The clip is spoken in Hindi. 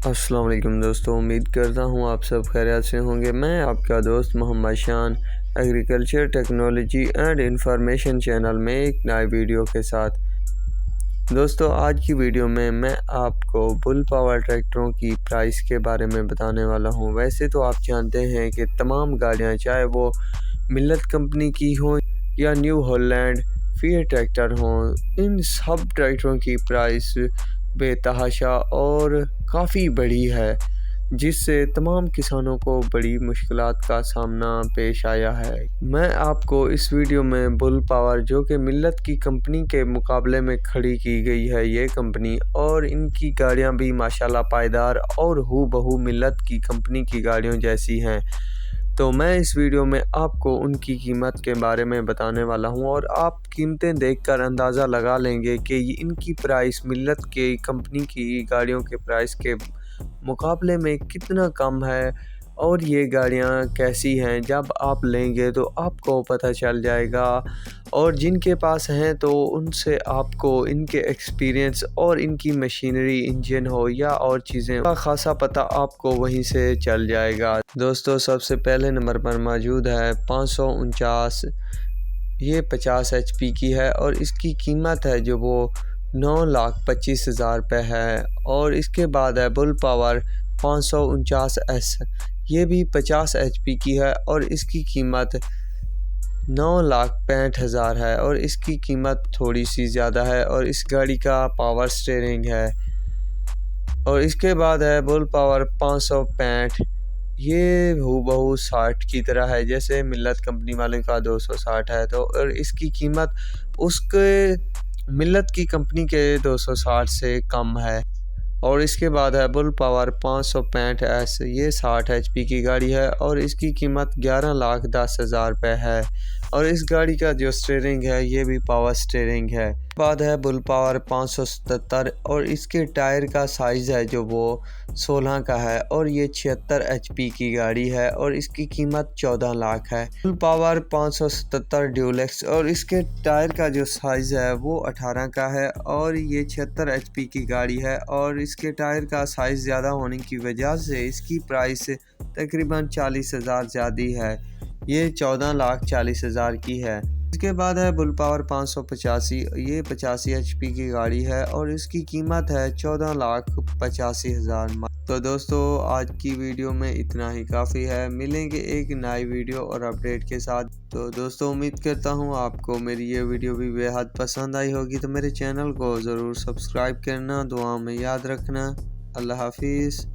अस्सलाम वालेकुम दोस्तों, उम्मीद करता हूँ आप सब खैरियत से होंगे। मैं आपका दोस्त मोहम्मद शान agriculture technology and information channel में एक नए वीडियो के साथ। दोस्तों, आज की वीडियो में मैं आपको बुल पावर ट्रैक्टरों की प्राइस के बारे में बताने वाला हूँ। वैसे तो आप जानते हैं कि तमाम गाड़ियाँ, चाहे वो मिल्लत कंपनी की हों या न्यू हॉलैंड फिएट ट्रैक्टर हों, इन सब ट्रैक्टरों की प्राइस बेतहाशा और काफ़ी बढ़ी है, जिससे तमाम किसानों को बड़ी मुश्किलात का सामना पेश आया है। मैं आपको इस वीडियो में बुल पावर, जो कि मिल्लत की कंपनी के मुकाबले में खड़ी की गई है ये कंपनी, और इनकी गाड़ियां भी माशाल्लाह पायदार और हूबहू मिल्लत की कंपनी की गाड़ियों जैसी हैं, तो मैं इस वीडियो में आपको उनकी कीमत के बारे में बताने वाला हूं और आप कीमतें देखकर अंदाज़ा लगा लेंगे कि इनकी प्राइस मिल्लत के कंपनी की गाड़ियों के प्राइस के मुकाबले में कितना कम है और ये गाड़ियां कैसी हैं। जब आप लेंगे तो आपको पता चल जाएगा, और जिनके पास हैं तो उनसे आपको इनके एक्सपीरियंस और इनकी मशीनरी, इंजन हो या और चीज़ें का खासा पता आपको वहीं से चल जाएगा। दोस्तों, सबसे पहले नंबर पर मौजूद है 549। ये 50 HP की है और इसकी कीमत है जो वो 9,25,000 रुपये है। और इसके बाद है बुल पावर 549S। ये भी 50 HP की है और इसकी कीमत 9,65,000 है और इसकी कीमत थोड़ी सी ज़्यादा है और इस गाड़ी का पावर स्टीयरिंग है। और इसके बाद है बुल पावर 565। ये हूबहू 60 की तरह है, जैसे मिल्लत कंपनी वाले का 260 है, तो और इसकी कीमत उसके मिल्लत की कंपनी के 260 से कम है। और इसके बाद है बुल पावर 565S। ये 60 HP की गाड़ी है और इसकी कीमत 11,10,000 रुपये है और इस गाड़ी का जो स्टीयरिंग है ये भी पावर स्टीयरिंग है। बाद है बुल पावर 577 और इसके टायर का साइज़ है जो वो 16 का है और ये 76 HP की गाड़ी है और इसकी कीमत 14 लाख है। बुल पावर 577 ड्यूलेक्स और इसके टायर का जो साइज़ है वो 18 का है और ये 76 HP की गाड़ी है और इसके टायर का साइज़ ज़्यादा होने की वजह से इसकी प्राइस तकरीबन 40,000 ज़्यादा है। ये 14,40,000 की है। इसके बाद है बुल पावर 585। ये 85 HP की गाड़ी है और इसकी कीमत है 14,85,000। तो दोस्तों, आज की वीडियो में इतना ही काफ़ी है। मिलेंगे एक नई वीडियो और अपडेट के साथ। तो दोस्तों, उम्मीद करता हूँ आपको मेरी ये वीडियो भी बेहद पसंद आई होगी, तो मेरे चैनल को ज़रूर सब्सक्राइब करना, दुआ में याद रखना। अल्लाह हाफिज़।